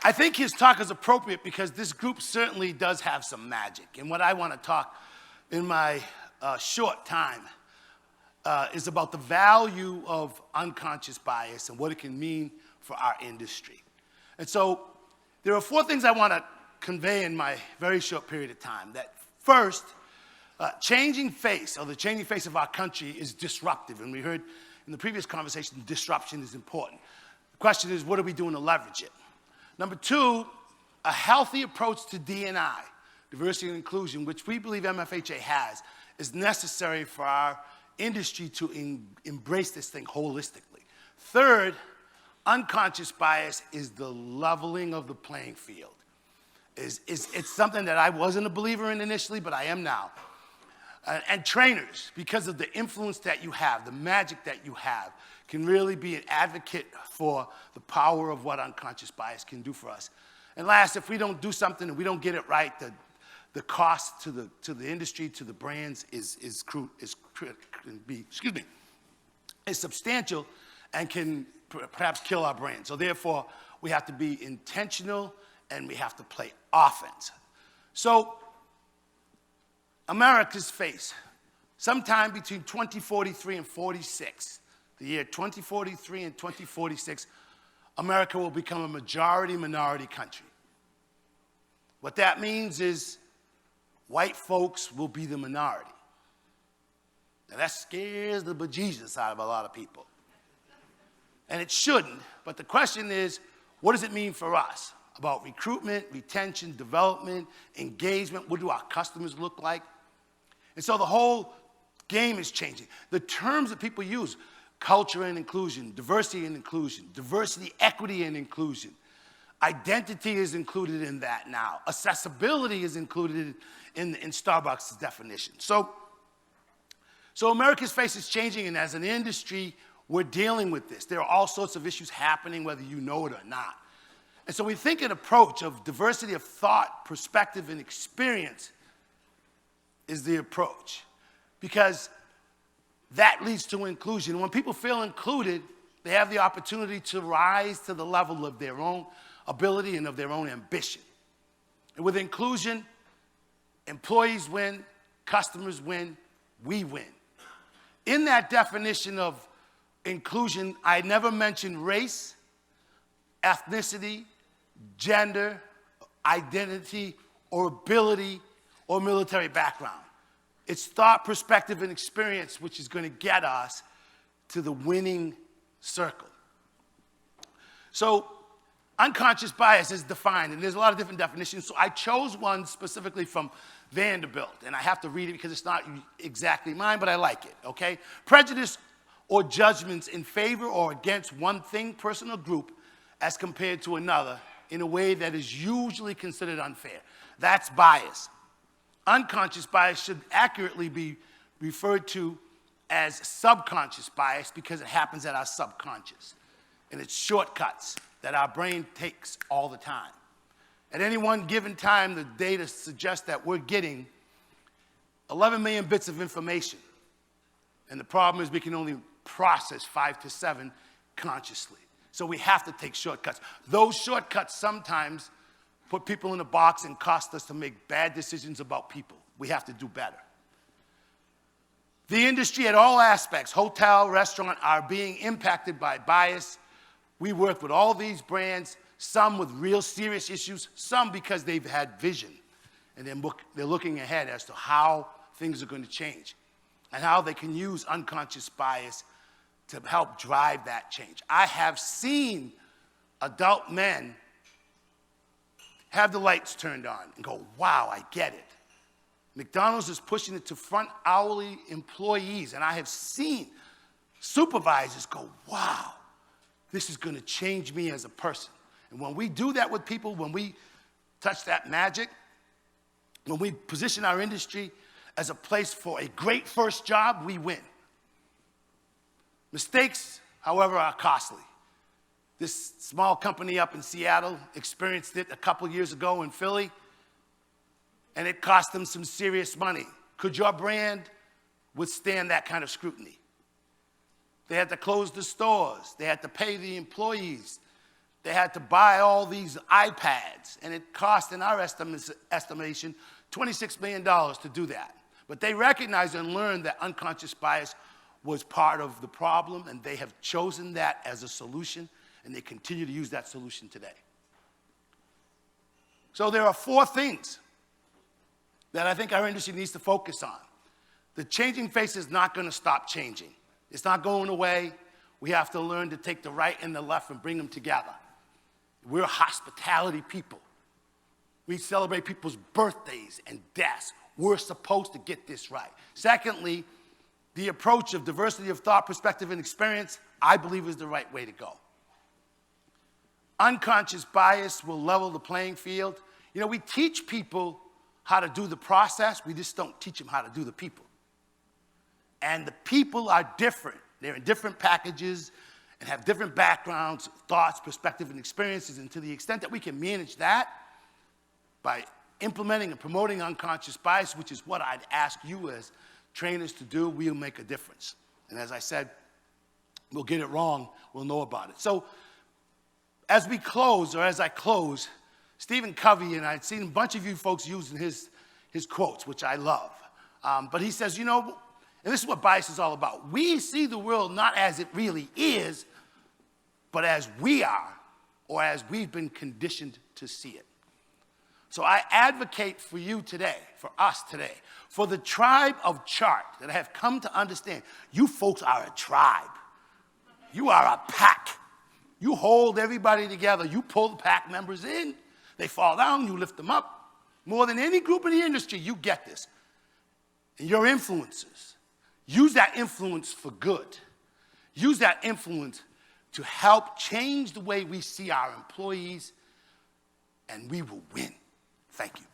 I think his talk is appropriate because this group certainly does have some magic. And what I want to talk in my short time is about the value of unconscious bias and what it can mean for our industry. And so there are 4 things I want to convey in my very short period of time. That first, changing face, or the changing face of our country is disruptive. And we heard in the previous conversation, disruption is important. The question is, what are we doing to leverage it? Number 2, a healthy approach to D&I, diversity and inclusion, which we believe MFHA has, is necessary for our industry to embrace this thing holistically. Third, unconscious bias is the leveling of the playing field. It's something that I wasn't a believer in initially, but I am now. And trainers, because of the influence that you have, the magic that you have, can really be an advocate for the power of what unconscious bias can do for us. And last, if we don't do something and we don't get it right, the cost to the industry, to the brands is substantial and can perhaps kill our brand. So therefore, we have to be intentional and we have to play offense. So America's face, sometime between 2043 and 46, the year 2043 and 2046, America will become a majority-minority country. What that means is white folks will be the minority. Now that scares the bejesus out of a lot of people. And it shouldn't, but the question is, what does it mean for us? About recruitment, retention, development, engagement, what do our customers look like? And so the whole game is changing. The terms that people use, culture and inclusion, diversity, equity, and inclusion. Identity is included in that now. Accessibility is included in Starbucks' definition. So America's face is changing, and as an industry, we're dealing with this. There are all sorts of issues happening, whether you know it or not. And so we think an approach of diversity of thought, perspective, and experience is the approach, because that leads to inclusion. When people feel included, they have the opportunity to rise to the level of their own ability and of their own ambition. And with inclusion, employees win, customers win, we win. In that definition of inclusion, I never mentioned race, ethnicity, gender, identity, or ability, or military background. It's thought, perspective, and experience which is going to get us to the winning circle. So unconscious bias is defined, and there's a lot of different definitions. So I chose one specifically from Vanderbilt, and I have to read it because it's not exactly mine, but I like it, okay? Prejudice or judgments in favor or against one thing, person, or group as compared to another in a way that is usually considered unfair. That's bias. Unconscious bias should accurately be referred to as subconscious bias because it happens at our subconscious. And it's shortcuts that our brain takes all the time. At any one given time, the data suggests that we're getting 11 million bits of information. And the problem is we can only process 5 to 7 consciously. So we have to take shortcuts. Those shortcuts sometimes put people in a box and cost us to make bad decisions about people. We have to do better. The industry at all aspects, hotel, restaurant, are being impacted by bias. We work with all these brands, some with real serious issues, some because they've had vision. And they're looking ahead as to how things are going to change and how they can use unconscious bias to help drive that change. I have seen adult men have the lights turned on and go, wow, I get it. McDonald's is pushing it to front hourly employees, and I have seen supervisors go, wow, this is going to change me as a person. And when we do that with people, when we touch that magic, when we position our industry as a place for a great first job, we win. Mistakes, however, are costly. This small company up in Seattle experienced it a couple years ago in Philly, and it cost them some serious money. Could your brand withstand that kind of scrutiny? They had to close the stores. They had to pay the employees. they had to buy all these iPads, and it cost, in our estimation, $26 million to do that. But they recognized and learned that unconscious bias was part of the problem, and they have chosen that as a solution, and they continue to use that solution today. So there are 4 things that I think our industry needs to focus on. The changing face is not going to stop changing. It's not going away. We have to learn to take the right and the left and bring them together. We're hospitality people. We celebrate people's birthdays and deaths. We're supposed to get this right. Secondly, the approach of diversity of thought, perspective, and experience, I believe, is the right way to go. Unconscious bias will level the playing field. You know, we teach people how to do the process. We just don't teach them how to do the people. And the people are different. They're in different packages and have different backgrounds, thoughts, perspective, and experiences. And to the extent that we can manage that by implementing and promoting unconscious bias, which is what I'd ask you as trainers to do, we'll make a difference. And as I said, we'll get it wrong, we'll know about it. So as we close, or as I close, Stephen Covey, and I've seen a bunch of you folks using his quotes, which I love. But he says, you know, and this is what bias is all about. We see the world not as it really is, but as we are, or as we've been conditioned to see it. So I advocate for you today, for us today, for the tribe of chart that I have come to understand. You folks are a tribe. You are a pack. You hold everybody together. You pull the pack members in. They fall down, you lift them up. More than any group in the industry, you get this. And your influencers, use that influence for good. Use that influence to help change the way we see our employees, and we will win. Thank you.